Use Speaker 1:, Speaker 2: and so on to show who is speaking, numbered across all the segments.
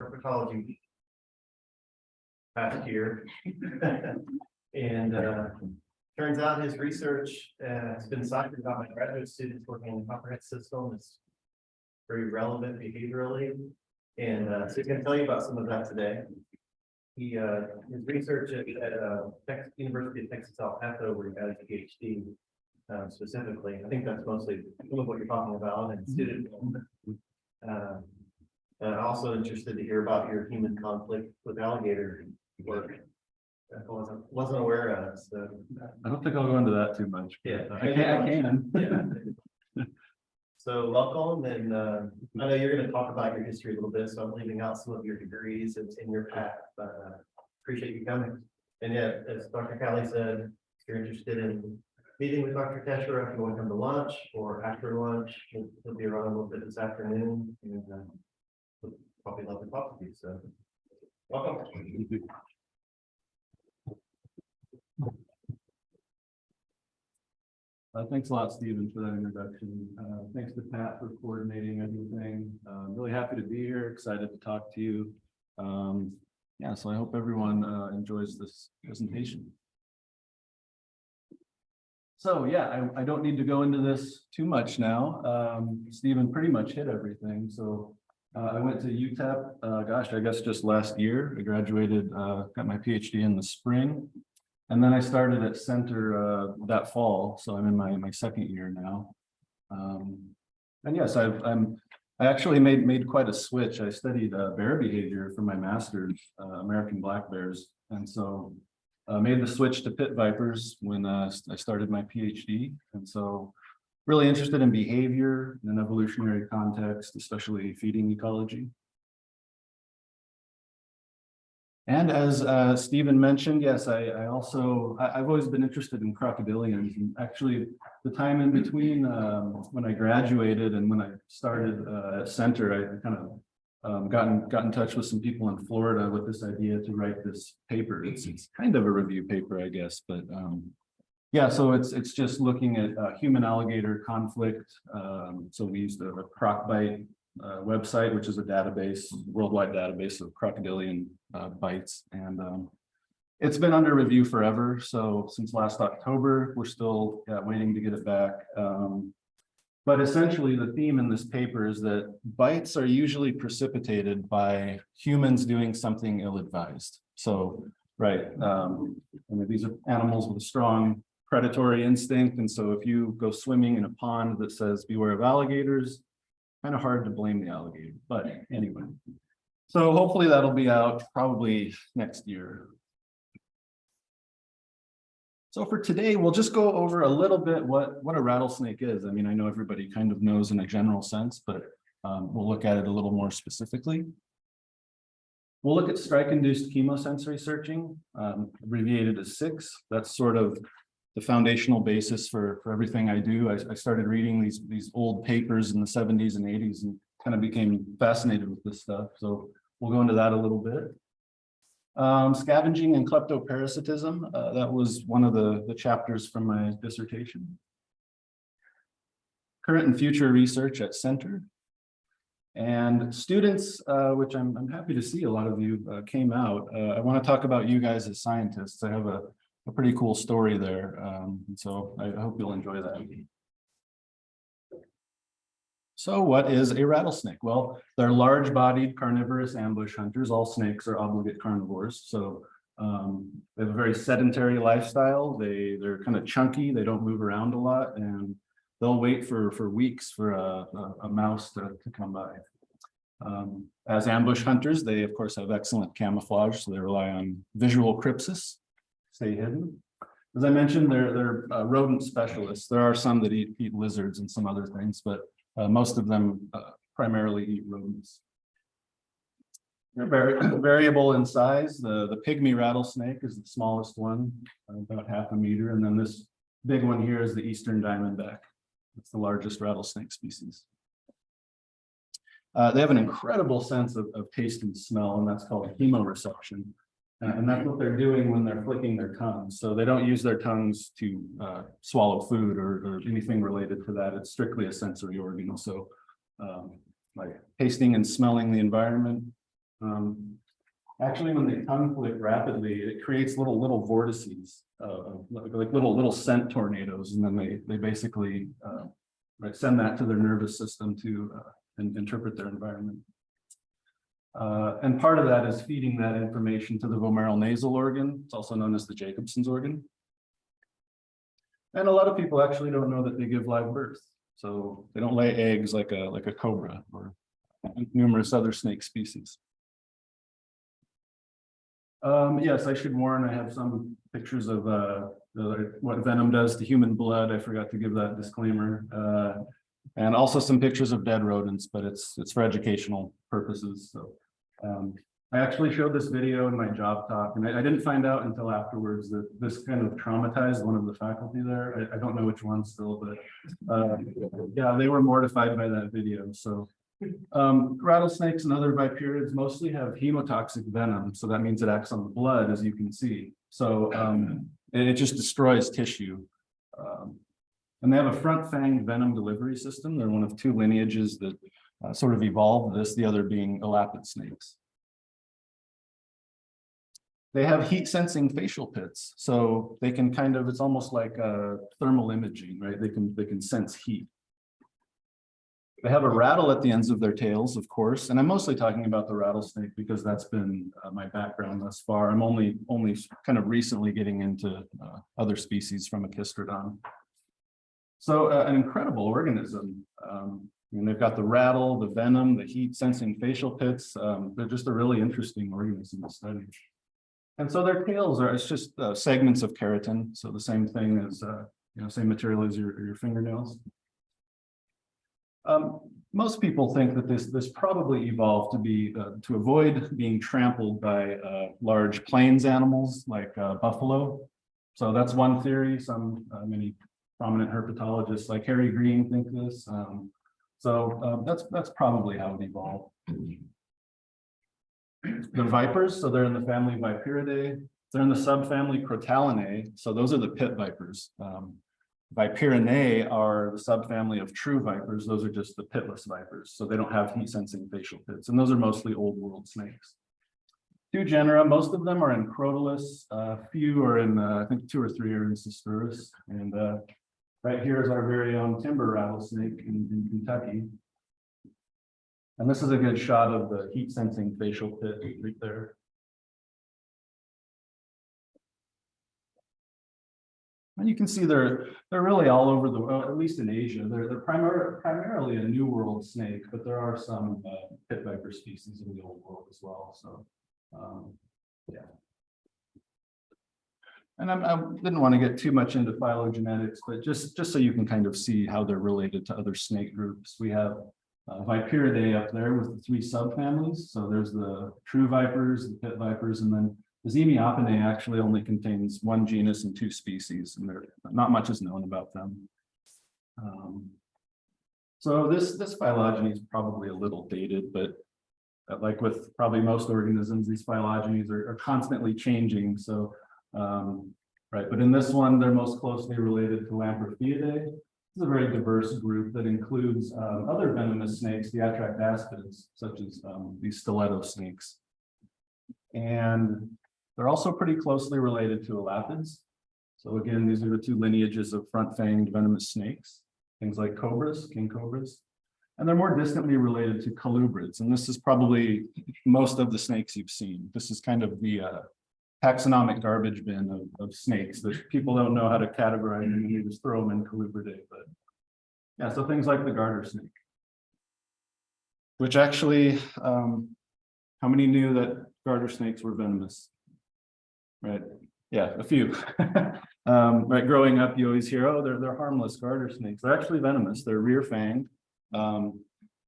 Speaker 1: for ecology past year. And turns out his research has been cited by my graduate students working in the comprehensive system. It's very relevant behaviorally. And so he's going to tell you about some of that today. He his research at University of Texas El Paso, where he got his PhD specifically. I think that's mostly some of what you're talking about and student involvement. Also interested to hear about your human conflict with alligator work. I wasn't aware of, so
Speaker 2: I don't think I'll go into that too much.
Speaker 1: yeah,
Speaker 2: I can.
Speaker 1: Yeah. So welcome, and I know you're going to talk about your history a little bit, so I'm leaving out some of your degrees in your path, but appreciate you coming. And yeah, as Dr. Callie said, if you're interested in meeting with Dr. Teshera, if you want to come to lunch or after lunch, he'll be around a little bit this afternoon, and we'll probably love to talk to you. So welcome.
Speaker 2: Thanks a lot, Stephen, for that introduction. Thanks to Pat for coordinating everything. Really happy to be here, excited to talk to you. Yeah, so I hope everyone enjoys this presentation. So yeah, I don't need to go into this too much now. Stephen pretty much hit everything. So I went to UTEP, gosh, I guess just last year. I graduated, got my PhD in the spring. And then I started at Center that fall, so I'm in my second year now. And yes, I actually made quite a switch. I studied bear behavior for my master's, American black bears, and so made the switch to pit vipers when I started my PhD. And so really interested in behavior in an evolutionary context, especially feeding ecology. And as Stephen mentioned, yes, I've always been interested in crocodilians, and actually the time in between when I graduated and when I started at Center, I kind of got in touch with some people in Florida with this idea to write this paper. It's kind of a review paper, I guess, but yeah, so it's just looking at human alligator conflict. So we used a CrocBite website, which is a database, worldwide database of crocodilian bites, and it's been under review forever. So since last October, we're still waiting to get it back. But essentially, the theme in this paper is that bites are usually precipitated by humans doing something ill-advised. So, right, I mean, these are animals with a strong predatory instinct, and so if you go swimming in a pond that says "Beware of alligators," kind of hard to blame the alligator, but anyway. So hopefully that'll be out probably next year. So for today, we'll just go over a little bit what a rattlesnake is. I mean, I know everybody kind of knows in a general sense, but we'll look at it a little more specifically. We'll look at strike-induced chemosensory searching, abbreviated as SIX. That's sort of the foundational basis for everything I do. I started reading these old papers in the 70s and 80s and kind of became fascinated with this stuff. So we'll go into that a little bit. Scavenging and kleptoparasitism, that was one of the chapters from my dissertation. Current and future research at Center. And students, which I'm happy to see a lot of you came out. I want to talk about you guys as scientists. I have a pretty cool story there. So I hope you'll enjoy that. So what is a rattlesnake? Well, they're large-bodied carnivorous ambush hunters. All snakes are obligate carnivores. So they have a very sedentary lifestyle. They're kind of chunky. They don't move around a lot, and they'll wait for weeks for a mouse to come by. As ambush hunters, they of course have excellent camouflage, so they rely on visual crypsis. Stay hidden. As I mentioned, they're rodent specialists. There are some that eat lizards and some other things, but most of them primarily eat rodents. They're very variable in size. The pygmy rattlesnake is the smallest one, about 1/2 meter, and then this big one here is the eastern diamondback. It's the largest rattlesnake species. They have an incredible sense of taste and smell, and that's called chemoreception. And that's what they're doing when they're flicking their tongues. So they don't use their tongues to swallow food or anything related to that. It's strictly a sensory organ. So like tasting and smelling the environment, Actually, when they conflict rapidly, it creates little vortices, like little scent tornadoes, and then they basically right, send that to their nervous system to interpret their environment. And part of that is feeding that information to the vomeral nasal organ. It's also known as the Jacobson's organ. And a lot of people actually don't know that they give live birth. So they don't lay eggs like a cobra or numerous other snake species. Yes, I should warn, I have some pictures of what venom does to human blood. I forgot to give that disclaimer. And also some pictures of dead rodents, but it's for educational purposes. So I actually showed this video in my job talk, and I didn't find out until afterwards that this kind of traumatized one of the faculty there. I don't know which one still, but yeah, they were mortified by that video. So rattlesnakes and other viperids mostly have hemotoxic venom. So that means it acts on the blood, as you can see. So it just destroys tissue. And they have a front fang venom delivery system. They're one of two lineages that sort of evolved this, the other being elapid snakes. They have heat sensing facial pits. So they can kind of, it's almost like thermal imaging, right? They can sense heat. They have a rattle at the ends of their tails, of course, and I'm mostly talking about the rattlesnake because that's been my background thus far. I'm only kind of recently getting into other species from Echistrodon. So an incredible organism. And they've got the rattle, the venom, the heat sensing facial pits. They're just a really interesting organism to study. And so their tails are, it's just segments of keratin. So the same thing as, same material as your fingernails. Most people think that this probably evolved to be to avoid being trampled by large plains animals like buffalo. So that's one theory. Many prominent herpetologists like Harry Green think this. That's probably how it evolved. The vipers, so they're in the family Viperidae. They're in the subfamily Crotalinae. So those are the pit vipers. Vipirinae are the subfamily of true vipers. Those are just the pitless vipers. So they don't have heat sensing facial pits. And those are mostly old world snakes. Two genera, most of them are in Crotalus. A few are in, I think 2 or 3 are in Cistrurus. And right here is our very own timber rattlesnake in Kentucky. And this is a good shot of the heat sensing facial pit right there. And you can see they're really all over the world, at least in Asia. They're primarily a New World snake, but there are some pit viper species in the Old World as well. So, yeah. And I didn't want to get too much into phylogenetics, but just so you can kind of see how they're related to other snake groups. We have Viperidae up there with the 3 subfamilies. So there's the true vipers, the pit vipers, and then the Zemiopinae actually only contains 1 genus and 2 species, and not much is known about them. So this phylogeny is probably a little dated, but like with probably most organisms, these phylogenies are constantly changing. So, right, but in this one, they're most closely related to Lampriphiidae. This is a very diverse group that includes other venomous snakes, the Atractaspids, such as these stiletto snakes. And they're also pretty closely related to elapids. So again, these are the 2 lineages of front-fanged venomous snakes, things like cobras, king cobras. And they're more distantly related to colubrids. And this is probably most of the snakes you've seen. This is kind of the taxonomic garbage bin of snakes that people don't know how to categorize them and they just throw them in colubridae. But yeah, so things like the garter snake, which actually, how many knew that garter snakes were venomous? Right. Yeah, a few. Right. Growing up, you always hear, oh, they're harmless garter snakes. They're actually venomous. They're rear fanged.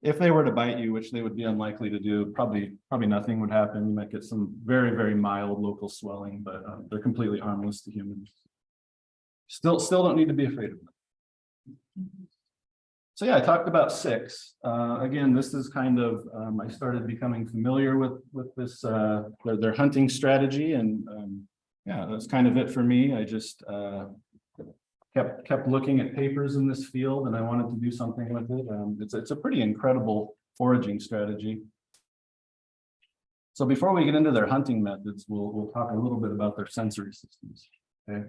Speaker 2: If they were to bite you, which they would be unlikely to do, probably nothing would happen. You might get some very, very mild local swelling, but they're completely harmless to humans. Still don't need to be afraid of them. So yeah, I talked about 6. Again, this is kind of, I started becoming familiar with this, their hunting strategy, and yeah, that's kind of it for me. I just kept looking at papers in this field, and I wanted to do something with it. It's a pretty incredible foraging strategy. So before we get into their hunting methods, we'll talk a little bit about their sensory systems. Okay.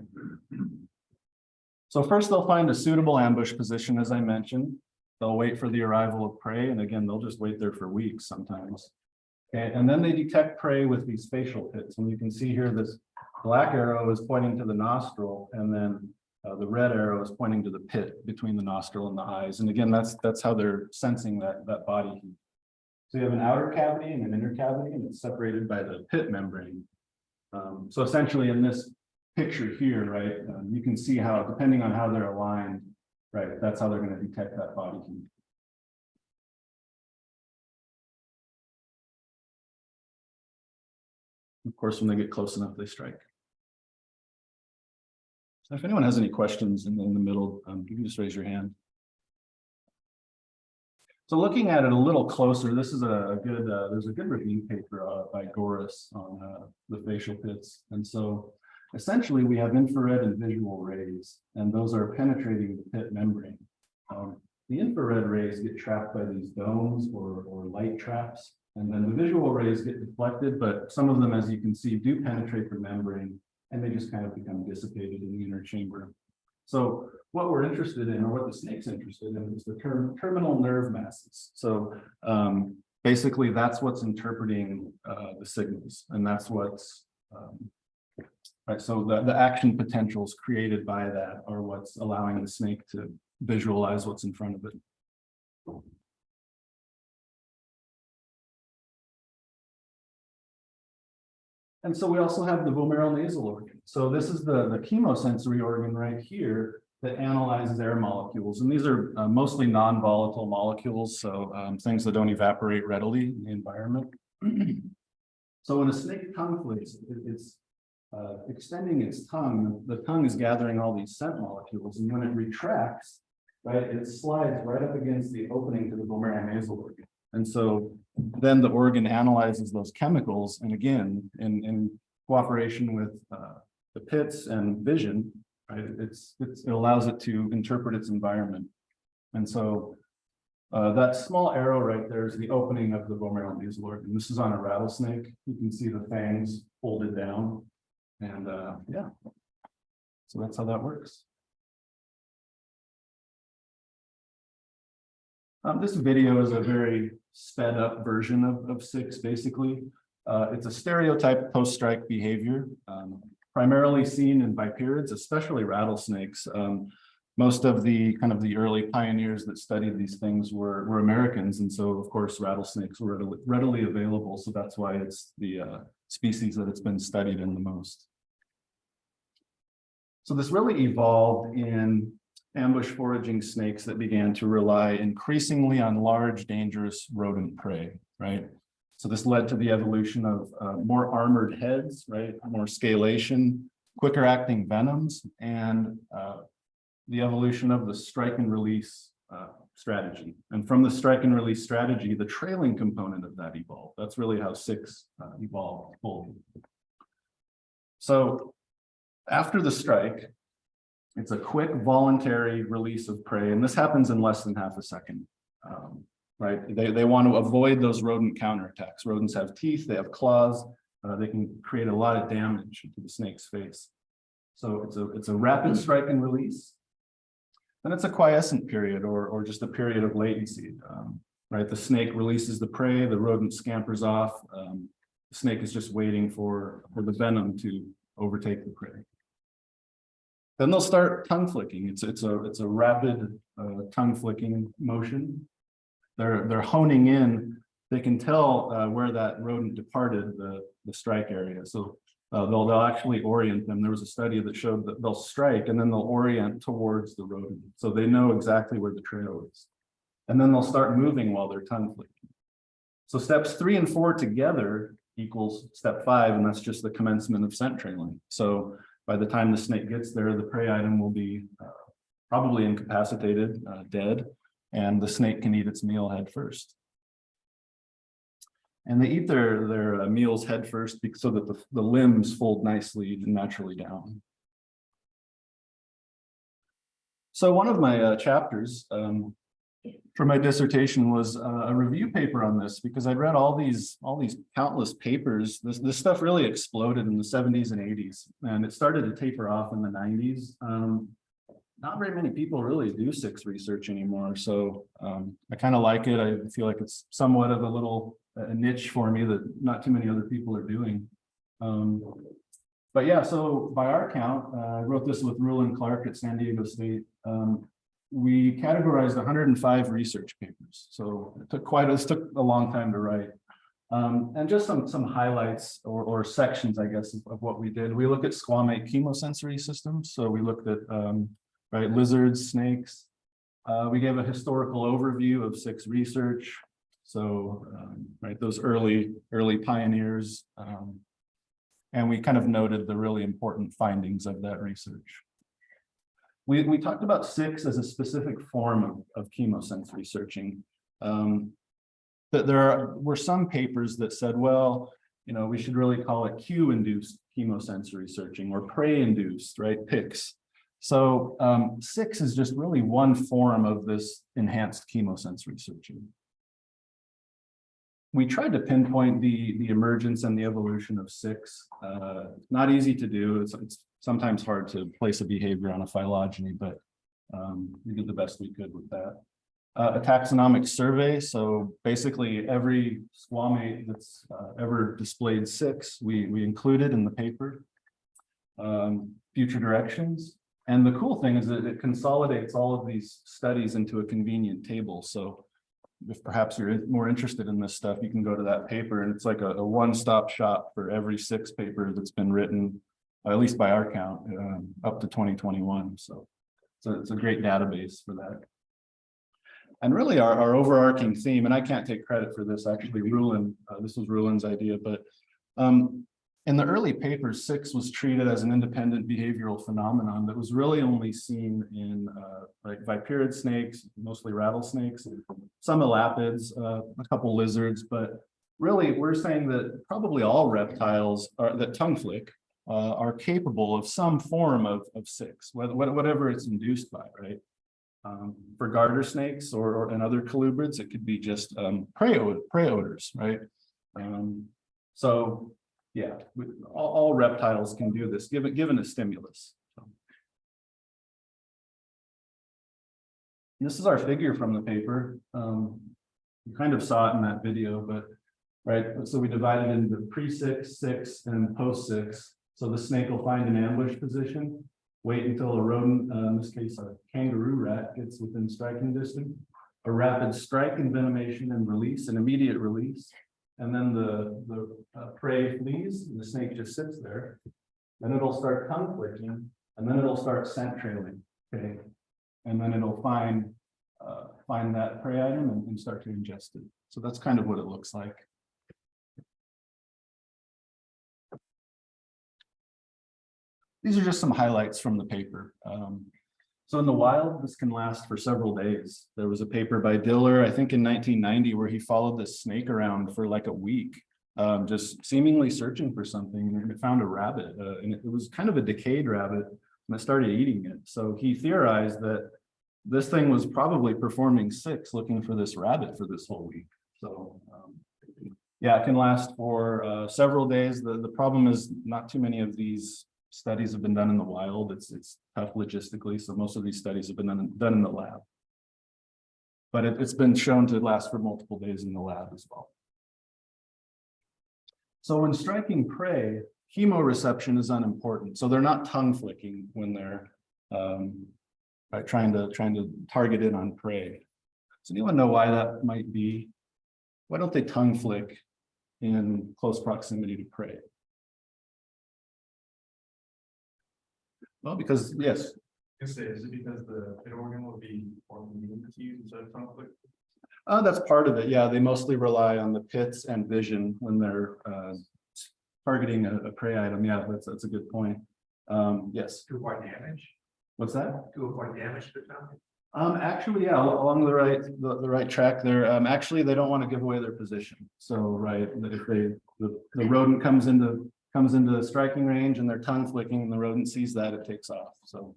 Speaker 2: So first they'll find a suitable ambush position, as I mentioned. They'll wait for the arrival of prey, and again, they'll just wait there for weeks sometimes. Okay, and then they detect prey with these facial pits, and you can see here this black arrow is pointing to the nostril, and then the red arrow is pointing to the pit between the nostril and the eyes. And again, that's how they're sensing that body heat. So you have an outer cavity and an inner cavity, and it's separated by the pit membrane. So essentially in this picture here, right, you can see how, depending on how they're aligned, right, that's how they're going to detect that body heat. Of course, when they get close enough, they strike. So if anyone has any questions in the middle, you can just raise your hand. So looking at it a little closer, this is a good, there's a good review paper by Goris on the facial pits. And so essentially we have infrared and visual rays, and those are penetrating the pit membrane. The infrared rays get trapped by these domes or light traps, and then the visual rays get deflected, but some of them, as you can see, do penetrate the membrane, and they just kind of become dissipated in the inner chamber. So what we're interested in, or what the snake's interested in, is the terminal nerve masses. So basically that's what's interpreting the signals, and that's what's right. So the action potentials created by that are what's allowing the snake to visualize what's in front of it. And so we also have the vomeronasal organ. So this is the chemosensory organ right here that analyzes air molecules. And these are mostly non-volatile molecules, so things that don't evaporate readily in the environment. So when a snake tongue flicks, it's extending its tongue. The tongue is gathering all these scent molecules, and when it retracts, right, it slides right up against the opening to the vomeronasal organ. And so then the organ analyzes those chemicals, and again, in cooperation with the pits and vision, right, it allows it to interpret its environment. And so that small arrow right there is the opening of the vomeronasal organ. This is on a rattlesnake. You can see the fangs folded down, and yeah, so that's how that works. This video is a very sped up version of 6, basically. It's a stereotype post-strike behavior, primarily seen in viperids, especially rattlesnakes. Most of the early pioneers that studied these things were Americans, and so of course rattlesnakes were readily available. So that's why it's the species that it's been studied in the most. So this really evolved in ambush foraging snakes that began to rely increasingly on large, dangerous rodent prey, right? So this led to the evolution of more armored heads, right? More scalation, quicker acting venoms, and the evolution of the strike and release strategy. And from the strike and release strategy, the trailing component of that evolved. That's really how 6 evolved fully. So after the strike, it's a quick voluntary release of prey, and this happens in less than half a second, right? They want to avoid those rodent counterattacks. Rodents have teeth, they have claws, they can create a lot of damage to the snake's face. So it's a rapid strike and release. Then it's a quiescent period, or just a period of latency, right? The snake releases the prey, the rodent scampers off. The snake is just waiting for the venom to overtake the prey. Then they'll start tongue flicking. It's a rapid tongue flicking motion. They're honing in. They can tell where that rodent departed the strike area. So they'll actually orient them. There was a study that showed that they'll strike and then they'll orient towards the rodent, so they know exactly where the trail is. And then they'll start moving while they're tongue flicking. So steps 3 and 4 together equals step 5, and that's just the commencement of scent trailing. So by the time the snake gets there, the prey item will be probably incapacitated, dead, and the snake can eat its meal head first. And they eat their meals head first so that the limbs fold nicely and naturally down. So one of my chapters for my dissertation was a review paper on this, because I'd read all these countless papers. This stuff really exploded in the 70s and 80s, and it started to taper off in the 90s. Not very many people really do SIX research anymore, so I kind of like it. I feel like it's somewhat of a niche for me that not too many other people are doing. But yeah, so by our count, I wrote this with Rule and Clark at San Diego State. We categorized 105 research papers, so it took a long time to write. And just some highlights or sections, I guess, of what we did. We looked at squamate chemosensory systems, so we looked at lizards, snakes. We gave a historical overview of SIX research, so those early pioneers, and we kind of noted the really important findings of that research. We talked about SIX as a specific form of chemosensory searching. That there were some papers that said, well, we should really call it Q-induced chemosensory searching or prey-induced, right? PICS. So SIX is just really one form of this enhanced chemosensory searching. We tried to pinpoint the emergence and the evolution of SIX. Not easy to do. It's sometimes hard to place a behavior on a phylogeny, but we did the best we could with that. A taxonomic survey. So basically every squamate that's ever displayed SIX, we included in the paper. Future directions. And the cool thing is that it consolidates all of these studies into a convenient table. So if perhaps you're more interested in this stuff, you can go to that paper, and it's like a one-stop shop for every SIX paper that's been written, at least by our count, up to 2021. So it's a great database for that. And really our overarching theme, and I can't take credit for this, actually, this was Rulin's idea, but in the early papers, SIX was treated as an independent behavioral phenomenon that was really only seen in viperiid snakes, mostly rattlesnakes, some elapids, a couple lizards, but really we're saying that probably all reptiles that tongue flick are capable of some form of SIX, whatever it's induced by, right? For garter snakes and other colubrids, it could be just prey odors, right? So yeah, all reptiles can do this given a stimulus. So. This is our figure from the paper. You kind of saw it in that video, but so we divided into pre-SIX, SIX, and post-SIX. So the snake will find an ambush position, wait until a rodent, in this case a kangaroo rat, gets within striking distance, a rapid strike, envenomation, and release, an immediate release. And then the prey flees, and the snake just sits there. Then it'll start tongue flicking, and then it'll start scent trailing. Okay, and then it'll find that prey item and start to ingest it. So that's kind of what it looks like. These are just some highlights from the paper. So in the wild, this can last for several days. There was a paper by Diller, I think in 1990, where he followed this snake around for like a week, just seemingly searching for something, and it found a rabbit, and it was kind of a decayed rabbit, and it started eating it. So he theorized that this thing was probably performing SIX, looking for this rabbit for this whole week. So yeah, it can last for several days. The problem is not too many of these studies have been done in the wild. It's tough logistically, so most of these studies have been done in the lab. But it's been shown to last for multiple days in the lab as well. So when striking prey, chemoreception is unimportant. So they're not tongue flicking when they're trying to target in on prey. Does anyone know why that might be? Why don't they tongue flick in close proximity to prey? Well, because yes.
Speaker 3: Is it because the pit organ will be more convenient to use instead of tongue flick?
Speaker 2: That's part of it. Yeah, they mostly rely on the pits and vision when they're targeting a prey item. Yeah, that's a good point. Yes.
Speaker 3: To avoid damage?
Speaker 2: What's that?
Speaker 3: To avoid damage to the tongue?
Speaker 2: Actually, yeah, along the right track there. Actually, they don't want to give away their position. So, right, if the rodent comes into the striking range and they're tongue flicking and the rodent sees that, it takes off. So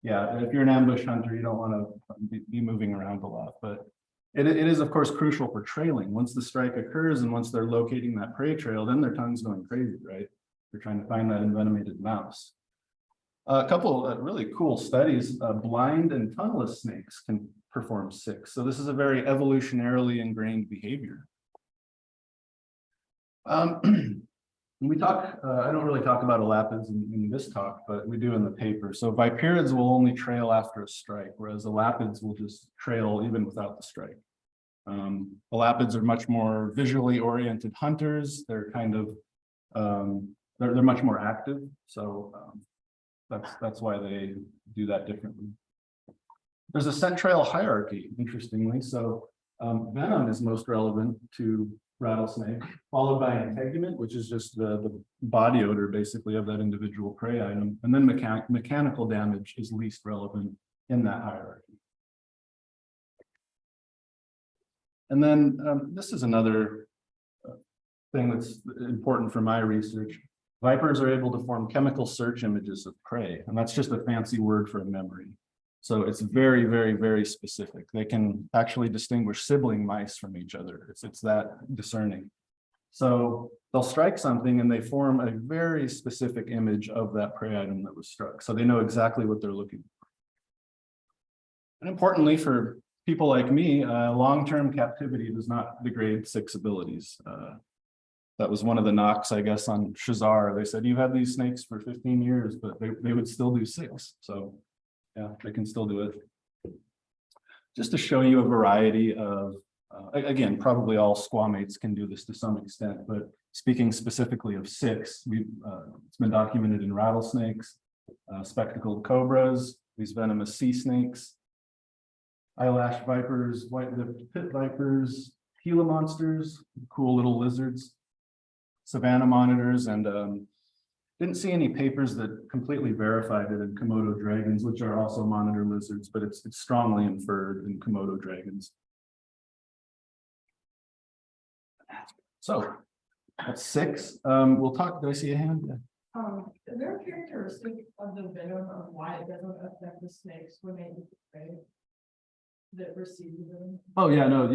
Speaker 2: yeah, if you're an ambush hunter, you don't want to be moving around a lot, but it is of course crucial for trailing. Once the strike occurs and once they're locating that prey trail, then their tongue's going crazy, right? They're trying to find that envenomated mouse. A couple of really cool studies, blind and tongueless snakes can perform 6. So this is a very evolutionarily ingrained behavior. We talk, I don't really talk about elapids in this talk, but we do in the paper. So viperids will only trail after a strike, whereas elapids will just trail even without the strike. Elapids are much more visually oriented hunters. They're kind of, they're much more active. So that's why they do that differently. There's a scent trail hierarchy, interestingly. So venom is most relevant to rattlesnake, followed by integument, which is just the body odor basically of that individual prey item. And then mechanical damage is least relevant in that hierarchy. And then this is another thing that's important for my research. Vipers are able to form chemical search images of prey, and that's just a fancy word for a memory. So it's very, very, very specific. They can actually distinguish sibling mice from each other. It's that discerning. So they'll strike something and they form a very specific image of that prey item that was struck. So they know exactly what they're looking for. And importantly, for people like me, long-term captivity does not degrade 6 abilities. That was one of the knocks, I guess, on Shazar. They said, you've had these snakes for 15 years, but they would still do 6. So yeah, they can still do it. Just to show you a variety of, again, probably all squamates can do this to some extent, but speaking specifically of 6, it's been documented in rattlesnakes, spectacled cobras, these venomous sea snakes, eyelash vipers, white-lipped pit vipers, Gila monsters, cool little lizards, savanna monitors, and didn't see any papers that completely verified it in Komodo dragons, which are also monitor lizards, but it's strongly inferred in Komodo dragons. So that's 6. We'll talk. Did I see a hand?
Speaker 4: Is there a characteristic of the venom of why it doesn't affect the snakes when they eat the prey that receive the venom?
Speaker 2: Oh yeah, no.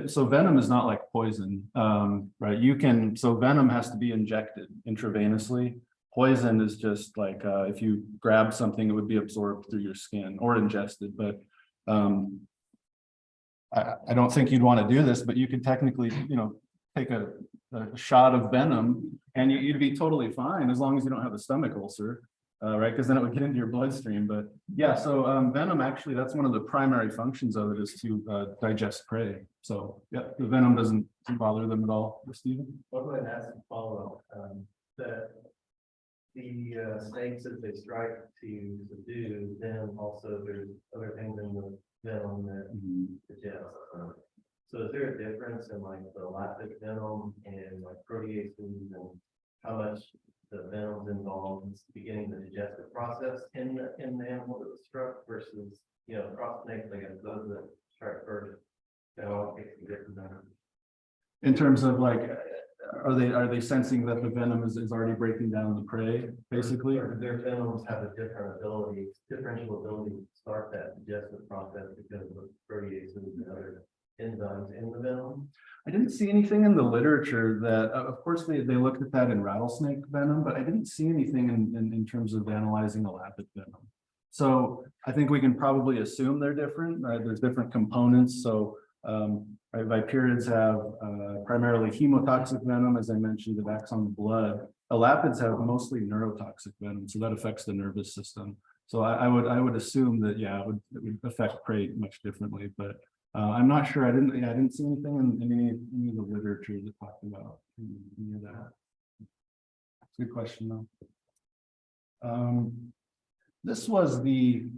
Speaker 2: So venom is not like poison, right? So venom has to be injected intravenously. Poison is just like if you grab something, it would be absorbed through your skin or ingested. But I don't think you'd want to do this, but you could technically, take a shot of venom and you'd be totally fine as long as you don't have a stomach ulcer, right? Because then it would get into your bloodstream. But yeah, so venom, actually, that's one of the primary functions of it is to digest prey. So yeah, the venom doesn't bother them at all. Stephen?
Speaker 1: I'll go ahead and ask a follow-up. The snakes that they strike to subdue, then also there's other things in the venom that suggest. So is there a difference in like the lactic venom and like proteases and how much the venom's involved in beginning the digestive process in the animal that was struck versus, cross snakes, I guess, those that strike first, that all takes a different venom.
Speaker 2: In terms of like, are they sensing that the venom is already breaking down the prey, basically?
Speaker 1: Or their venoms have a differential ability to start that digestive process because of proteases and other enzymes in the venom?
Speaker 2: I didn't see anything in the literature that, of course, they looked at that in rattlesnake venom, but I didn't see anything in terms of analyzing elapid venom. So I think we can probably assume they're different, right? There's different components. So viperids have primarily hemotoxic venom, as I mentioned, it acts on the blood. Elapids have mostly neurotoxic venom, so that affects the nervous system. So I would assume that, yeah, it would affect prey much differently, but I'm not sure. I didn't see anything in any of the literature that talked about any of that. It's a good question though. This was the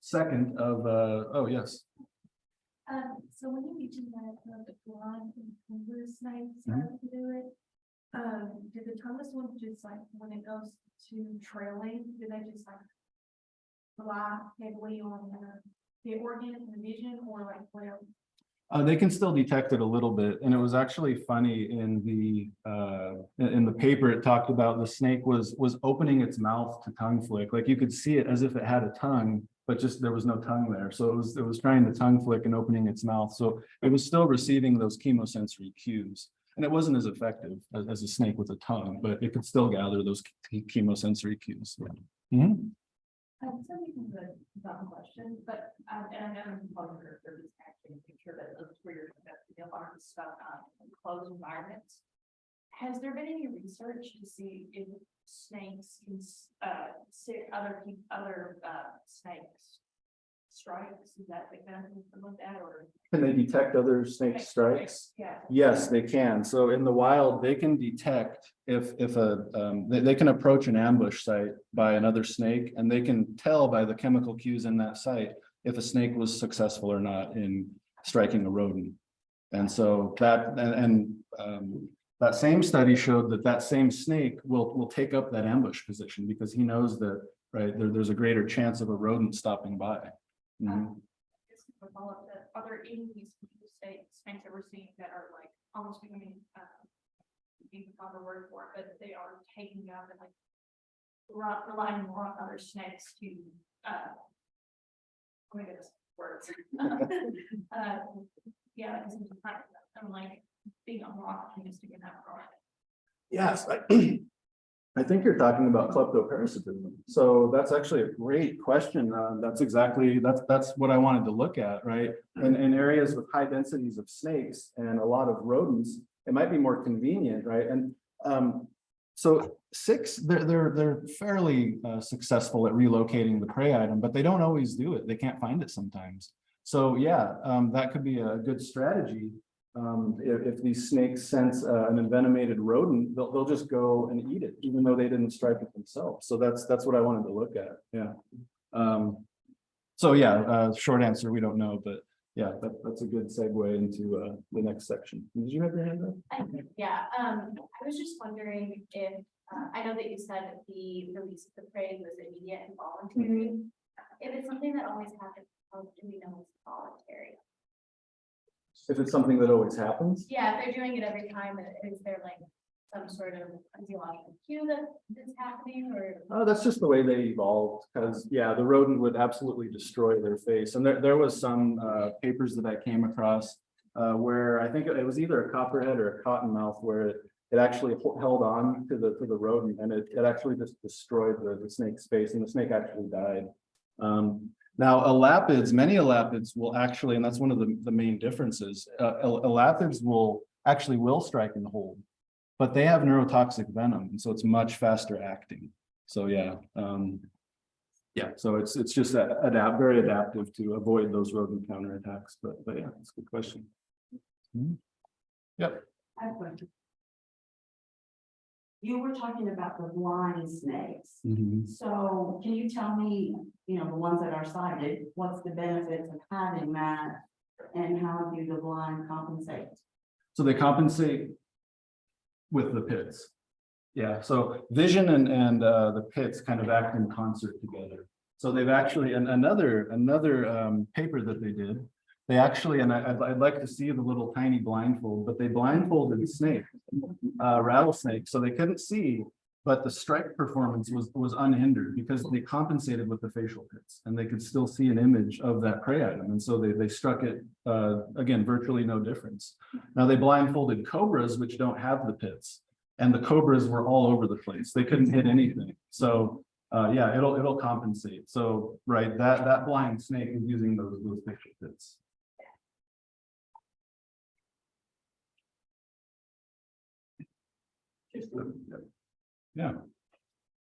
Speaker 2: second of oh yes.
Speaker 5: So when you mentioned that the blonde and tongueless snakes to do it, did the tongueless one just like when it goes to trailing, do they just like rely heavily on the organ and the vision, or like what else?
Speaker 2: They can still detect it a little bit, and it was actually funny in the paper. It talked about the snake was opening its mouth to tongue flick, like you could see it as if it had a tongue, but just there was no tongue there. So it was trying to tongue flick and opening its mouth. So it was still receiving those chemosensory cues, and it wasn't as effective as a snake with a tongue, but it could still gather those chemosensory cues. Mhm.
Speaker 4: Some people could dumb question, but, and I know I'm probably for this actually make sure that those where you're investing a lot of stuff in closed environments. Has there been any research to see if snakes can, sick other snakes strikes? Is that like that, something like that, or?
Speaker 2: Can they detect other snake strikes?
Speaker 4: Yeah.
Speaker 2: Yes, they can. So in the wild, they can detect if they can approach an ambush site by another snake, and they can tell by the chemical cues in that site if a snake was successful or not in striking a rodent. And so that same study showed that same snake will take up that ambush position because he knows that there's a greater chance of a rodent stopping by. Mhm.
Speaker 5: Are there any of these snakes that we're seeing that are like almost becoming, the proper word for it, but they are taking up and like relying more on other snakes to, oh my goodness, words. Yeah, I'm like being more optimistic in that regard.
Speaker 2: Yes, I think you're talking about kleptoparasitism. So that's actually a great question. That's what I wanted to look at, right? In areas with high densities of snakes and a lot of rodents, it might be more convenient, right? And so they're fairly successful at relocating the prey item, but they don't always do it. They can't find it sometimes. So yeah, that could be a good strategy. If these snakes sense an envenomated rodent, they'll just go and eat it, even though they didn't strike it themselves. So that's what I wanted to look at. Yeah. So yeah, short answer, we don't know, but yeah, that's a good segue into the next section. Did you have your hand up?
Speaker 5: Yeah, I was just wondering if, I know that you said that the release of the prey was immediate and voluntary. If it's something that always happens, how do we know it's voluntary?
Speaker 2: If it's something that always happens?
Speaker 5: Yeah, if they're doing it every time, is there like some sort of physiological cue that's happening, or?
Speaker 2: That's just the way they evolved, because yeah, the rodent would absolutely destroy their face. And there was some papers that I came across where I think it was either a copperhead or a cottonmouth, where it actually held on to the rodent, and it actually just destroyed the snake's face, and the snake actually died. Now, many elapids will actually, and that's one of the main differences, elapids will strike and hold, but they have neurotoxic venom, and so it's much faster acting. So yeah, so it's just very adaptive to avoid those rodent counterattacks. But yeah, it's a good question. Yep.
Speaker 6: I have a question. You were talking about the blind snakes. So can you tell me, the ones that are sighted, what's the benefits of having that? And how do the blind compensate?
Speaker 2: So they compensate with the pits. Yeah, so vision and the pits kind of act in concert together. So they've actually, and another paper that they did, they actually, and I'd like to see the little tiny blindfold, but they blindfolded snake, rattlesnake, so they couldn't see, but the strike performance was unhindered because they compensated with the facial pits, and they could still see an image of that prey item, and so they struck it again, virtually no difference. Now they blindfolded cobras, which don't have the pits, and the cobras were all over the place. They couldn't hit anything. So yeah, it'll compensate. So right, that blind snake is using those facial pits.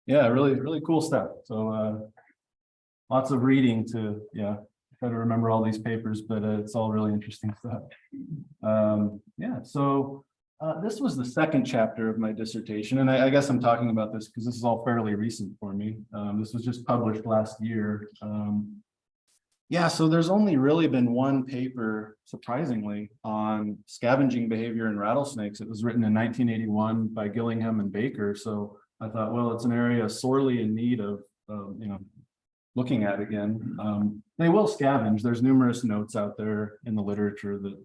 Speaker 2: Yeah, really cool stuff. So lots of reading to try to remember all these papers, but it's all really interesting stuff. Yeah, so this was the second chapter of my dissertation, and I guess I'm talking about this because this is all fairly recent for me. This was just published last year. Yeah, so there's only really been one paper, surprisingly, on scavenging behavior in rattlesnakes. It was written in 1981 by Gillingham and Baker. So I thought, well, it's an area sorely in need of, looking at again. They will scavenge. There's numerous notes out there in the literature that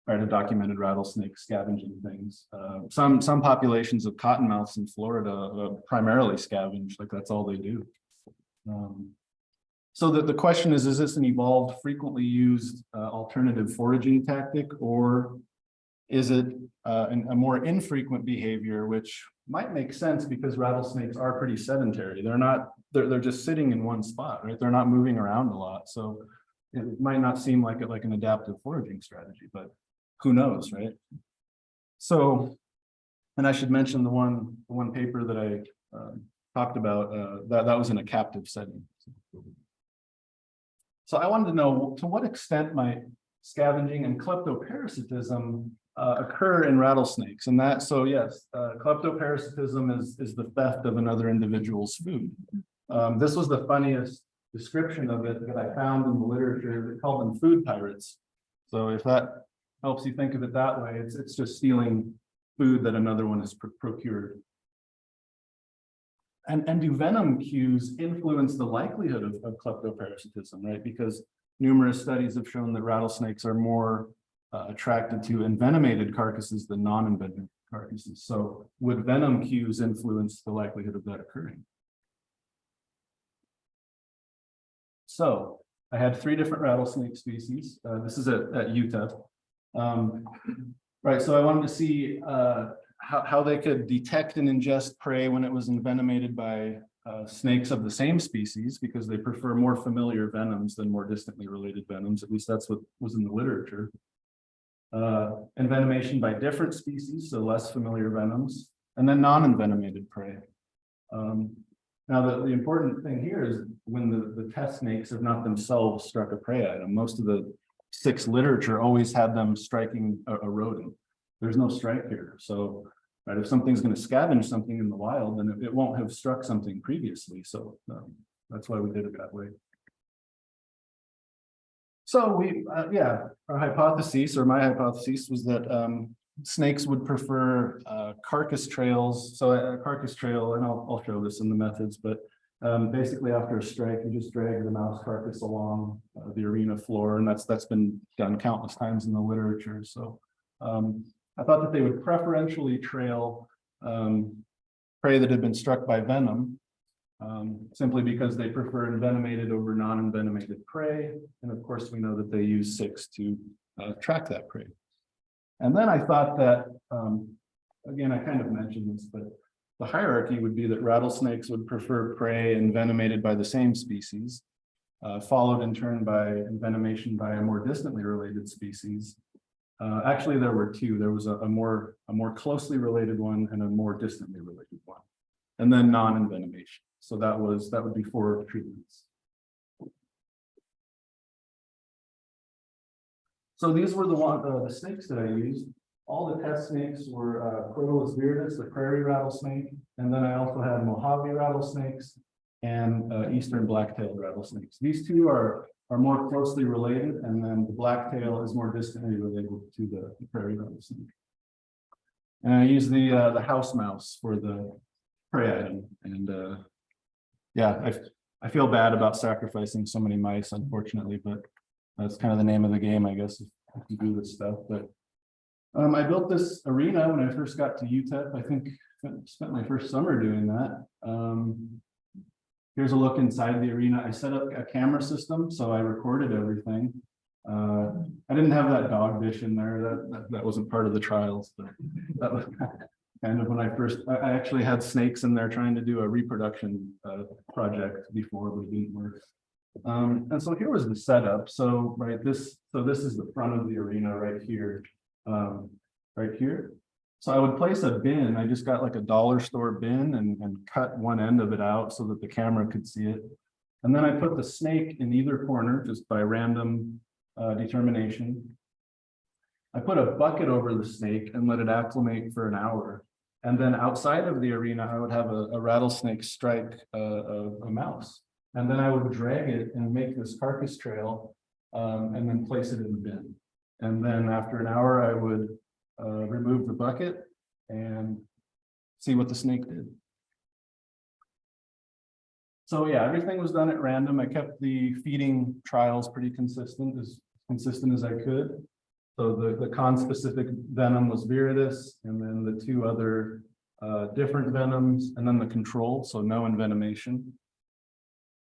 Speaker 2: have documented rattlesnakes scavenging things. Some populations of cottonmouths in Florida primarily scavenge, like that's all they do. So the question is this an evolved, frequently used alternative foraging tactic, or is it a more infrequent behavior, which might make sense because rattlesnakes are pretty sedentary. They're just sitting in one spot, right? They're not moving around a lot. So it might not seem like an adaptive foraging strategy, but who knows, right? So, and I should mention the one paper that I talked about, that was in a captive setting. So I wanted to know, to what extent might scavenging and kleptoparasitism occur in rattlesnakes? And that, so yes, kleptoparasitism is the theft of another individual's food. This was the funniest description of it that I found in the literature. They called them food pirates. So if that helps you think of it that way, it's just stealing food that another one has procured. And do venom cues influence the likelihood of kleptoparasitism, right? Because numerous studies have shown that rattlesnakes are more attracted to envenomated carcasses than non-envenomated carcasses. So would venom cues influence the likelihood of that occurring? So I had 3 different rattlesnake species. This is at UTEP. Right, so I wanted to see how they could detect and ingest prey when it was envenomated by snakes of the same species, because they prefer more familiar venoms than more distantly related venoms. At least that's what was in the literature. Envenomation by different species, so less familiar venoms, and then non-envenomated prey. Now, the important thing here is when the test snakes have not themselves struck a prey item. Most of the 6 literature always had them striking a rodent. There's no strike here. So, right, if something's going to scavenge something in the wild, then it won't have struck something previously. So that's why we did it that way. So our hypothesis, or my hypothesis, was that snakes would prefer carcass trails. So a carcass trail, and I'll show this in the methods, but basically after a strike, you just drag the mouse carcass along the arena floor, and that's been done countless times in the literature. So I thought that they would preferentially trail prey that had been struck by venom, simply because they prefer envenomated over non-envenomated prey. And of course, we know that they use 6 to track that prey. And then I thought that, again, I kind of mentioned this, but the hierarchy would be that rattlesnakes would prefer prey envenomated by the same species, followed in turn by envenomation by a more distantly related species. Actually, there were 2. There was a more closely related one and a more distantly related one, and then non-envenomation. So that would be 4 treatments. So these were the snakes that I used. All the test snakes were Crotalus viridis, the prairie rattlesnake, and then I also had Mojave rattlesnakes and eastern black-tailed rattlesnakes. These 2 are more closely related, and then the blacktail is more distantly related to the prairie rattlesnake. And I use the house mouse for the prey item, and yeah, I feel bad about sacrificing so many mice, unfortunately, but that's kind of the name of the game, I guess, if you do this stuff. But I built this arena when I first got to UTEP. I think I spent my first summer doing that. Here's a look inside the arena. I set up a camera system, so I recorded everything. I didn't have that dog dish in there. That wasn't part of the trials, but that was kind of when I actually had snakes in there trying to do a reproduction project before, but it didn't work. And so here was the setup. So this is the front of the arena right here. Right here. So I would place a bin. I just got like a dollar store bin and cut one end of it out so that the camera could see it. And then I put the snake in either corner just by random determination. I put a bucket over the snake and let it acclimate for an hour. And then outside of the arena, I would have a rattlesnake strike a mouse. And then I would drag it and make this carcass trail and then place it in the bin. And then after an hour, I would remove the bucket and see what the snake did. So yeah, everything was done at random. I kept the feeding trials pretty consistent as I could. So the conspecific venom was viridis, and then the two other different venoms, and then the control, so no envenomation.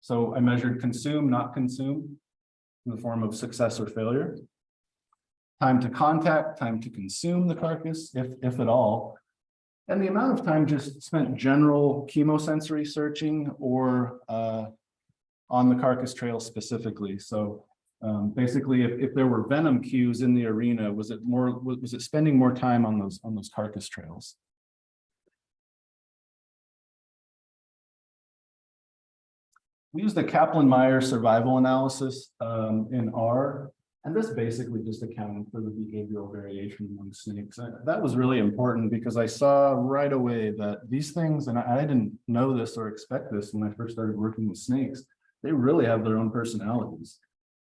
Speaker 2: So I measured consume, not consume, in the form of success or failure. Time to contact, time to consume the carcass, if at all. And the amount of time just spent general chemosensory searching or on the carcass trail specifically. So basically, if there were venom cues in the arena, was it spending more time on those carcass trails? We used the Kaplan-Meier survival analysis in R, and this basically just accounted for the behavioral variation among snakes. That was really important because I saw right away that these things, and I didn't know this or expect this when I first started working with snakes, they really have their own personalities.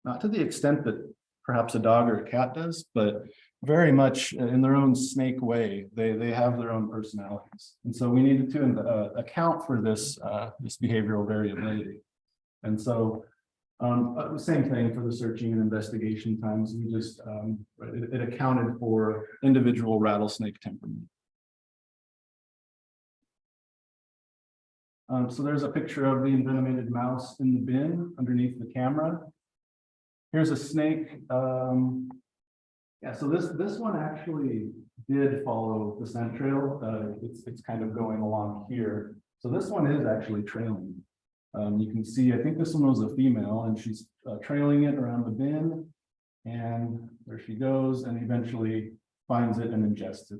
Speaker 2: Not to the extent that perhaps a dog or a cat does, but very much in their own snake way, they have their own personalities. And so we needed to account for this behavioral variability. And so the same thing for the searching and investigation times. We just, it accounted for individual rattlesnake temperament. So there's a picture of the envenomated mouse in the bin underneath the camera. Here's a snake. Yeah, so this one actually did follow the scent trail. It's kind of going along here. So this one is actually trailing. You can see, I think this one was a female, and she's trailing it around the bin, and there she goes, and eventually finds it and ingests it.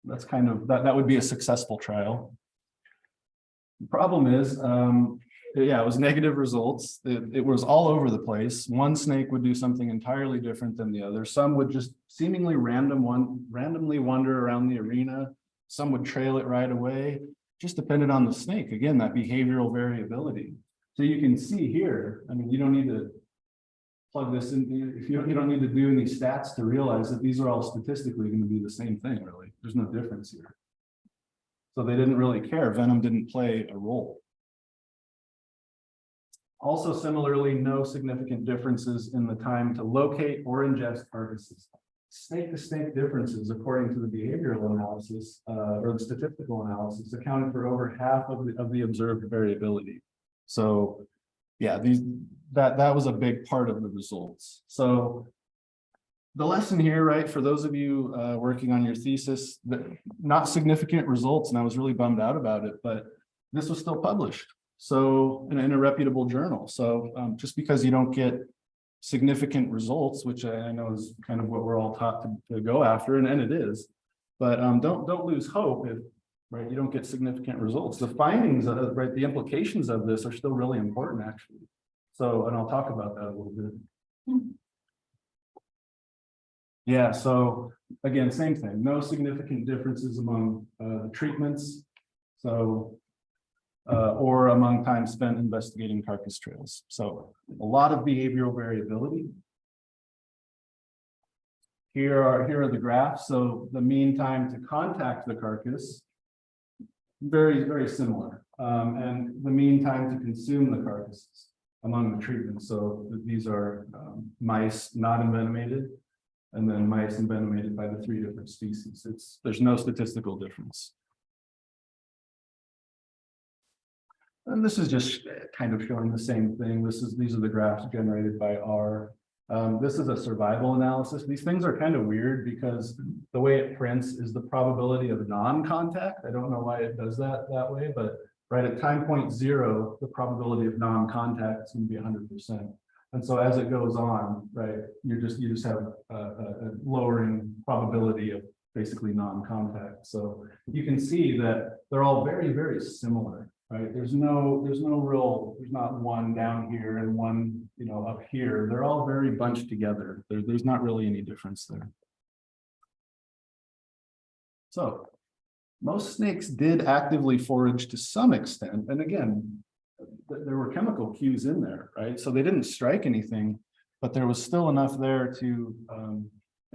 Speaker 2: That's kind of, that would be a successful trial. The problem is, yeah, it was negative results. It was all over the place. One snake would do something entirely different than the other. Some would just seemingly randomly wander around the arena. Some would trail it right away. Just depended on the snake. Again, that behavioral variability. So you can see here, I mean, you don't need to plug this in. You don't need to do any stats to realize that these are all statistically going to be the same thing, really. There's no difference here. So they didn't really care. Venom didn't play a role. Also, similarly, no significant differences in the time to locate or ingest carcasses. Snake to snake differences, according to the behavioral analysis or the statistical analysis, accounted for over half of the observed variability. So, yeah, that was a big part of the results. So, the lesson here, right, for those of you working on your thesis, not significant results, and I was really bummed out about it, but this was still published. So in a reputable journal. So just because you don't get significant results, which I know is kind of what we're all taught to go after, and it is, but don't lose hope if right you don't get significant results. The findings of right, the implications of this are still really important, actually. So, and I'll talk about that a little bit. Yeah, so again, same thing, no significant differences among the treatments. So or among time spent investigating carcass trails. So a lot of behavioral variability. Here are the graphs. So the mean time to contact the carcass, very, very similar. And the mean time to consume the carcasses among the treatments. So these are mice not envenomated, and then mice envenomated by the 3 different species. There's no statistical difference. And this is just kind of showing the same thing. These are the graphs generated by R. This is a survival analysis. These things are kind of weird because the way it prints is the probability of non-contact. I don't know why it does that way, but right at time point 0, the probability of non-contact is going to be 100%. And so as it goes on, right, you just have a lowering probability of basically non-contact. So you can see that they're all very, very similar. Right, there's not one down here and one, up here. They're all very bunched together. There's not really any difference there. So most snakes did actively forage to some extent. And again, there were chemical cues in there, right? So they didn't strike anything, but there was still enough there to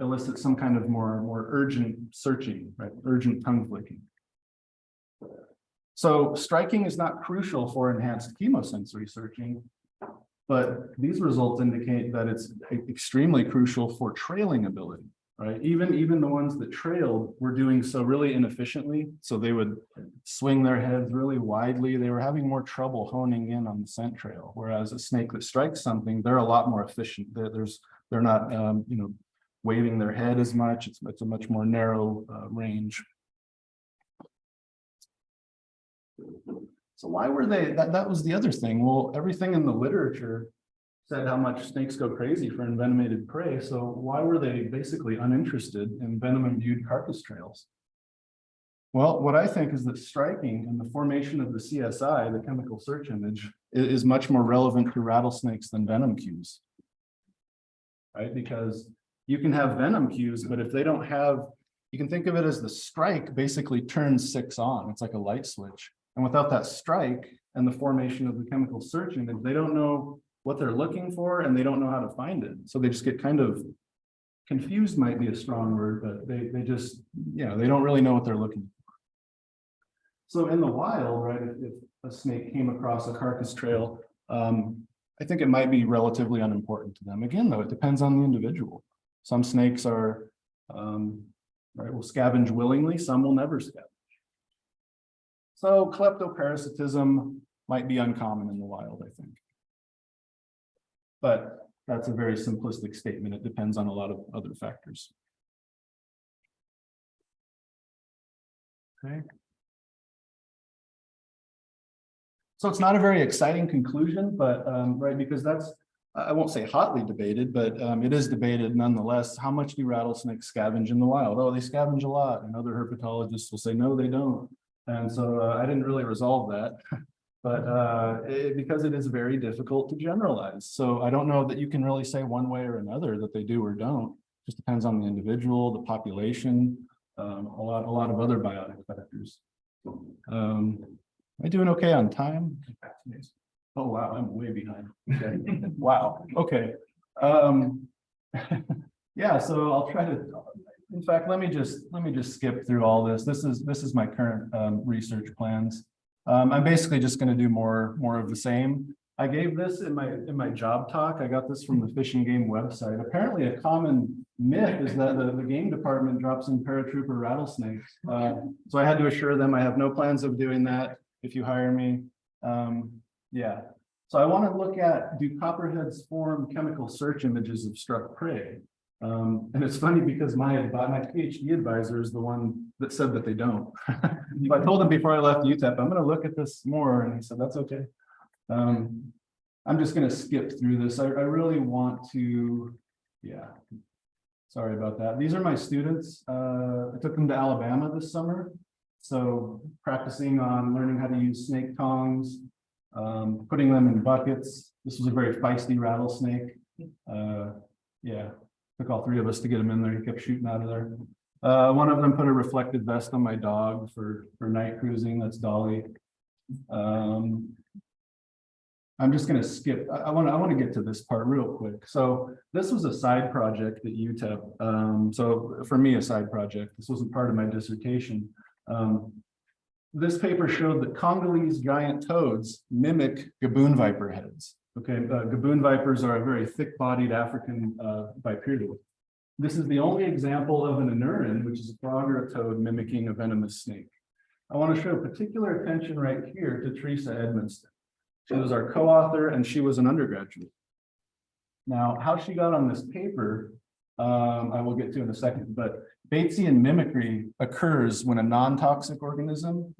Speaker 2: elicit some kind of more urgent searching, right? Urgent tongue flicking. So striking is not crucial for enhanced chemosensory searching, but these results indicate that it's extremely crucial for trailing ability, right? Even the ones that trailed were doing so really inefficiently. So they would swing their heads really widely. They were having more trouble honing in on the scent trail. Whereas a snake that strikes something, they're a lot more efficient. They're not, waving their head as much. It's a much more narrow range. So why were they, that was the other thing. Well, everything in the literature said how much snakes go crazy for envenomated prey. So why were they basically uninterested in venom-imbued carcass trails? Well, what I think is that striking and the formation of the CSI, the chemical search image, is much more relevant to rattlesnakes than venom cues. Right? Because you can have venom cues, but if they don't have, you can think of it as the strike basically turns 6 on. It's like a light switch. And without that strike and the formation of the chemical search image, they don't know what they're looking for and they don't know how to find it. So they just get kind of confused, might be a strong word, but they just, they don't really know what they're looking for. So in the wild, right, if a snake came across a carcass trail, I think it might be relatively unimportant to them. Again, though, it depends on the individual. Some snakes are, right, will scavenge willingly, some will never scavenge. So kleptoparasitism might be uncommon in the wild, I think. But that's a very simplistic statement. It depends on a lot of other factors. Okay. So it's not a very exciting conclusion, but right, because that's, I won't say hotly debated, but it is debated nonetheless. How much do rattlesnakes scavenge in the wild? Oh, they scavenge a lot. And other herpetologists will say, no, they don't. And so I didn't really resolve that, but because it is very difficult to generalize. So I don't know that you can really say one way or another that they do or don't. It just depends on the individual, the population, a lot of other biotic factors. Am I doing okay on time? Oh, wow, I'm way behind. Okay. Wow. Okay. Yeah, so I'll try to, in fact, let me just skip through all this. This is my current research plans. I'm basically just going to do more of the same. I gave this in my job talk. I got this from the Fish and Game website. Apparently a common myth is that the game department drops in paratrooper rattlesnakes. So I had to assure them I have no plans of doing that if you hire me. Yeah. So I want to look at, do copperheads form chemical search images of struck prey? And it's funny because my PhD advisor is the one that said that they don't. I told him before I left UTEP, I'm going to look at this more, and he said, that's okay. I'm just going to skip through this. I really want to, yeah, sorry about that. These are my students. I took them to Alabama this summer. So practicing on learning how to use snake tongs, putting them in buckets. This was a very feisty rattlesnake. Yeah, took all 3 of us to get him in there. He kept shooting out of there. One of them put a reflective vest on my dog for night cruising. That's Dolly. I'm just going to skip. I want to get to this part real quick. So this was a side project at UTEP. So for me, a side project. This wasn't part of my dissertation. This paper showed that Congolese giant toads mimic gaboon viper heads. Okay, gaboon vipers are a very thick-bodied African bipedal. This is the only example of an anurin, which is a frog or a toad mimicking a venomous snake. I want to show particular attention right here to Teresa Edmonston. She was our co-author and she was an undergraduate. Now, how she got on this paper, I will get to in a second, but Batesian mimicry occurs when a non-toxic organism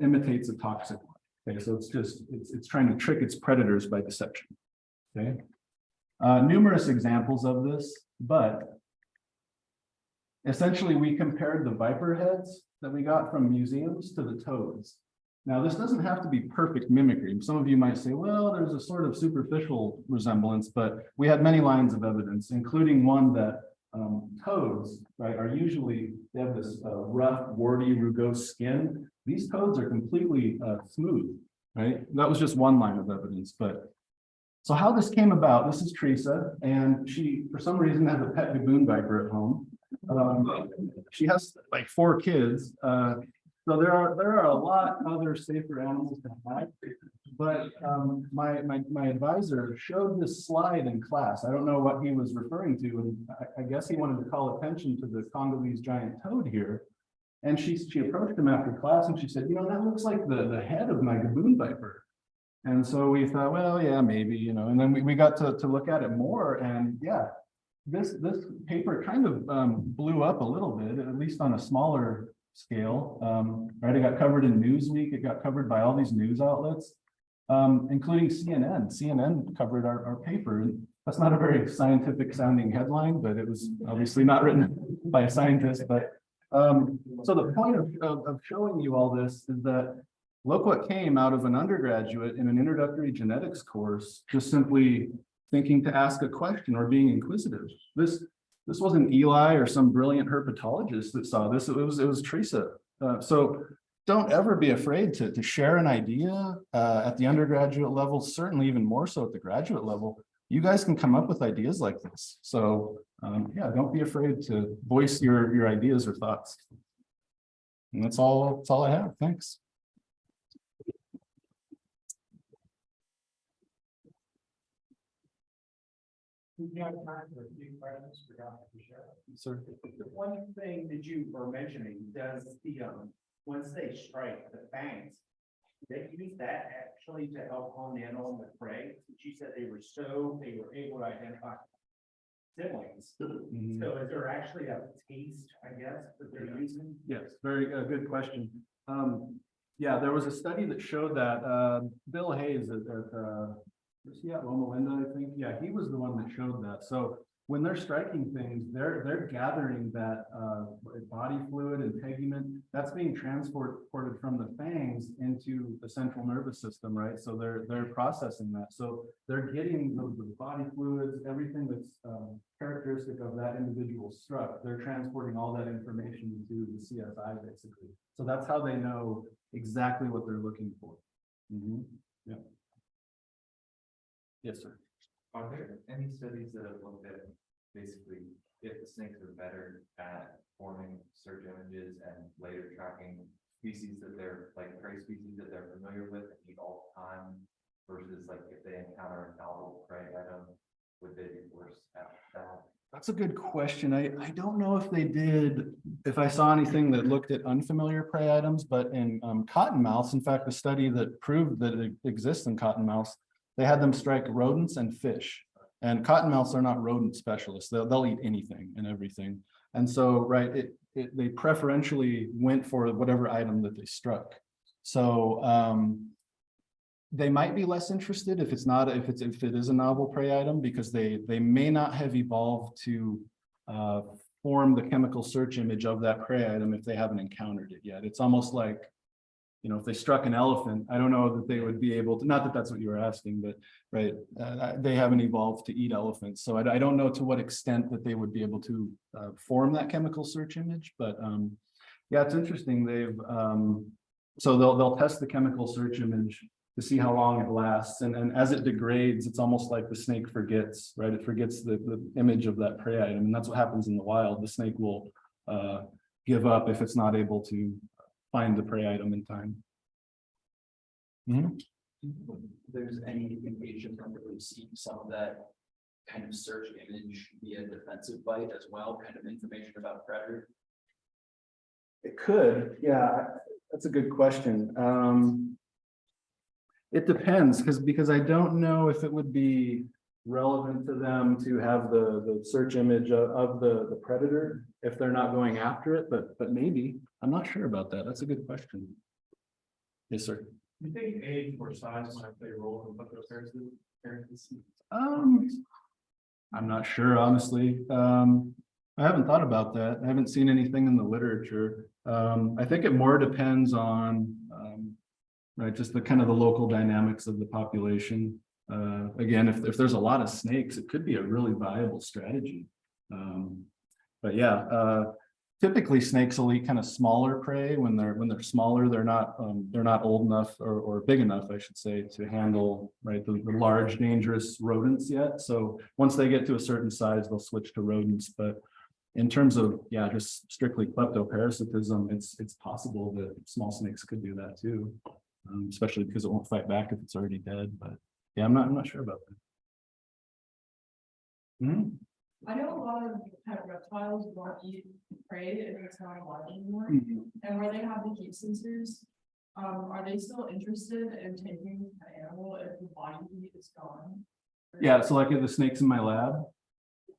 Speaker 2: imitates a toxic one. Okay, so it's trying to trick its predators by deception. Okay, numerous examples of this, but essentially we compared the viper heads that we got from museums to the toads. Now, this doesn't have to be perfect mimicry. Some of you might say, well, there's a sort of superficial resemblance, but we had many lines of evidence, including one that toads, right, are usually, they have this rough, warty, rugose skin. These toads are completely smooth, right? That was just one line of evidence. But so how this came about, this is Teresa, and she, for some reason, has a pet gaboon viper at home. She has like 4 kids. So there are a lot other safer animals to have. But my advisor showed this slide in class. I don't know what he was referring to, and I guess he wanted to call attention to the Congolese giant toad here. And she approached him after class and she said, you know, that looks like the head of my gaboon viper. And so we thought, well, yeah, maybe, you know, and then we got to look at it more, and yeah, this paper kind of blew up a little bit, at least on a smaller scale. Right, it got covered in Newsweek, it got covered by all these news outlets, including CNN. CNN covered our paper, and that's not a very scientific sounding headline, but it was obviously not written by a scientist. But so the point of showing you all this is that look what came out of an undergraduate in an introductory genetics course, just simply thinking to ask a question or being inquisitive. This wasn't Eli or some brilliant herpetologist that saw this. It was Teresa. So don't ever be afraid to share an idea at the undergraduate level, certainly even more so at the graduate level. You guys can come up with ideas like this. So yeah, don't be afraid to voice your ideas or thoughts. And that's all I have. Thanks.
Speaker 7: We have time for a few questions for Dr. Teshera.
Speaker 2: Sir.
Speaker 7: The one thing that you were mentioning, does the, once they strike the fangs, they use that actually to help hone in on the prey? You said they were able to identify siblings.
Speaker 2: Mhm.
Speaker 7: So is there actually a taste, I guess, that they're using?
Speaker 2: Yes, very good question. Yeah, there was a study that showed that Bill Hayes was he at Loma Linda, I think? Yeah, he was the one that showed that. So when they're striking things, they're gathering that body fluid and tegument that's being transported from the fangs into the central nervous system, right? So they're processing that. So they're getting the body fluids, everything that's characteristic of that individual struck. They're transporting all that information to the CSI basically. So that's how they know exactly what they're looking for. Mm-hmm. Yeah. Yes, sir.
Speaker 3: Are there any studies that have looked at basically if the snakes are better at forming search images and later tracking species that they're like prey species that they're familiar with and eat all the time versus like if they encounter a novel prey item, would they be worse at that?
Speaker 2: That's a good question. I don't know if they did, if I saw anything that looked at unfamiliar prey items, but in cottonmouths, in fact, a study that proved that it exists in cottonmouths, they had them strike rodents and fish. And cottonmouths are not rodent specialists. They'll eat anything and everything. And so, right, they preferentially went for whatever item that they struck. So they might be less interested if it is a novel prey item, because they may not have evolved to form the chemical search image of that prey item if they haven't encountered it yet. It's almost like, you know, if they struck an elephant, I don't know that they would be able to, not that that's what you were asking, but right, they haven't evolved to eat elephants. So I don't know to what extent that they would be able to form that chemical search image, but yeah, it's interesting. So they'll test the chemical search image to see how long it lasts. And as it degrades, it's almost like the snake forgets, right? It forgets the image of that prey item. And that's what happens in the wild. The snake will give up if it's not able to find the prey item in time. Mm-hmm.
Speaker 8: There's any indication from that we've seen some of that kind of search image via defensive bite as well, kind of information about predator?
Speaker 2: It could, yeah, that's a good question. It depends, because I don't know if it would be relevant to them to have the search image of the predator if they're not going after it, but maybe. I'm not sure about that. That's a good question. Yes, sir.
Speaker 7: Do you think age or size might play a role in what those parents see?
Speaker 2: I'm not sure, honestly. I haven't thought about that. I haven't seen anything in the literature. I think it more depends on right, just the kind of the local dynamics of the population. Again, if there's a lot of snakes, it could be a really viable strategy. But yeah, typically snakes will eat kind of smaller prey. When they're smaller, they're not old enough or big enough, I should say, to handle right the large dangerous rodents yet. So once they get to a certain size, they'll switch to rodents. But in terms of, yeah, just strictly kleptoparasitism, it's possible that small snakes could do that too. Especially because it won't fight back if it's already dead, but yeah, I'm not sure about that. Mhm.
Speaker 4: I know a lot of kind of reptiles won't eat prey if it's not alive anymore,
Speaker 2: Mhm.
Speaker 4: and where they have the heat sensors. Are they still interested in taking an animal if the body heat is gone?
Speaker 2: Yeah, so like the snakes in my lab.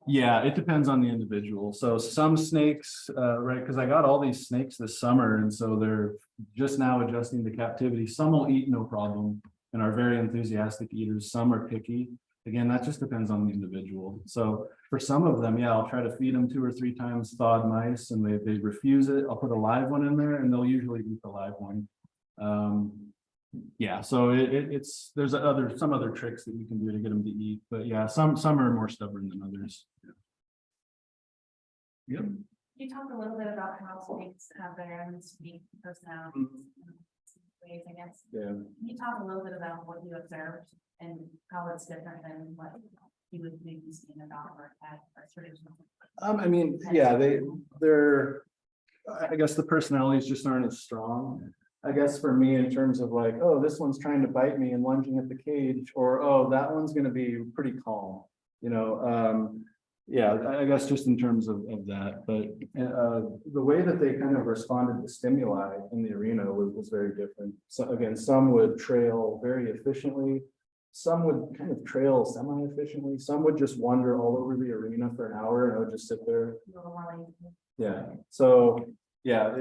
Speaker 2: Yeah, it depends on the individual. So some snakes, right, because I got all these snakes this summer, and so they're just now adjusting to captivity. Some will eat no problem and are very enthusiastic eaters. Some are picky. Again, that just depends on the individual. So for some of them, yeah, I'll try to feed them 2 or 3 times thawed mice, and they refuse it. I'll put a live one in there, and they'll usually eat the live one. Yeah, so it's there's some other tricks that you can do to get them to eat, but yeah, some are more stubborn than others. Yep.
Speaker 5: You talked a little bit about how snakes have their own unique personalities. Ways, I guess.
Speaker 2: Yeah.
Speaker 5: Can you talk a little bit about what you observed and how it's different than what you would maybe see in a dog or a cat or traditional?
Speaker 2: I mean, yeah, they're, I guess the personalities just aren't as strong. I guess for me, in terms of like, oh, this one's trying to bite me and lunging at the cage, or oh, that one's gonna be pretty calm, you know, yeah, I guess just in terms of that, but the way that they kind of responded to stimuli in the arena was very different. So again, some would trail very efficiently, some would kind of trail semi-efficiently, some would just wander all over the arena for an hour and I would just sit there. Yeah, so yeah,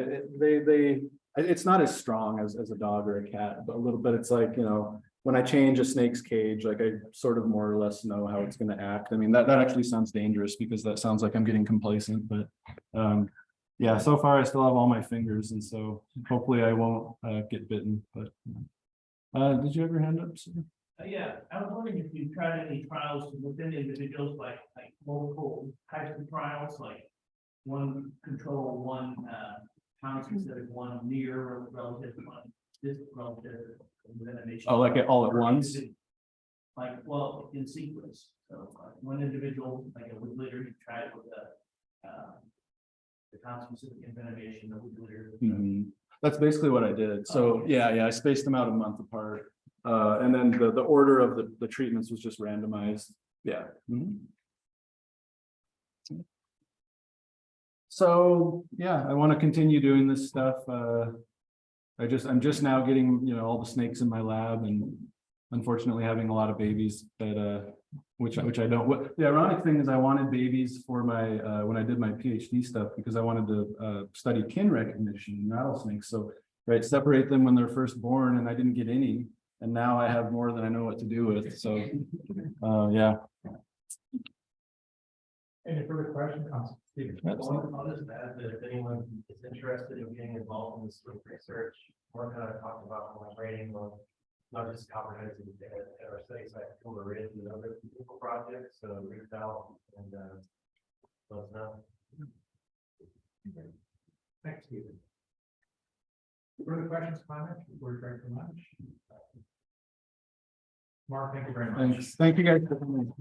Speaker 2: it's not as strong as a dog or a cat, but a little bit, it's like, you know, when I change a snake's cage, like I sort of more or less know how it's gonna act. I mean, that actually sounds dangerous because that sounds like I'm getting complacent, but yeah, so far I still have all my fingers, and so hopefully I won't get bitten, but did you ever hand up, sir?
Speaker 9: Yeah, I was wondering if you tried any trials within individuals, like multiple types of trials, like one control, one concentric, one near relative, one distant relative.
Speaker 2: Oh, like all at once?
Speaker 9: Like, well, in sequence, so one individual, like a wood litter, you tried with the concentric envenomation of wood litter.
Speaker 2: Mhm. That's basically what I did. So yeah, I spaced them out a month apart. And then the order of the treatments was just randomized. Yeah. Mhm. So yeah, I want to continue doing this stuff. I'm just now getting, you know, all the snakes in my lab, and unfortunately having a lot of babies that which I don't. The ironic thing is I wanted babies for my when I did my PhD stuff, because I wanted to study kin recognition in rattlesnakes. So right, separate them when they're first born, and I didn't get any, and now I have more than I know what to do with. So yeah.
Speaker 1: Any further questions?
Speaker 2: Absolutely.
Speaker 1: I'll just add that if anyone is interested in getting involved in this sort of research, we're kind of talking about collaborating on not just copperheads at our sites, like Silver Ridge and other people projects, so reach out and let us know.
Speaker 9: Thanks, Stephen. Further questions, comments before we break for lunch? Mark, thank you very much.
Speaker 2: Thanks. Thank you guys for coming.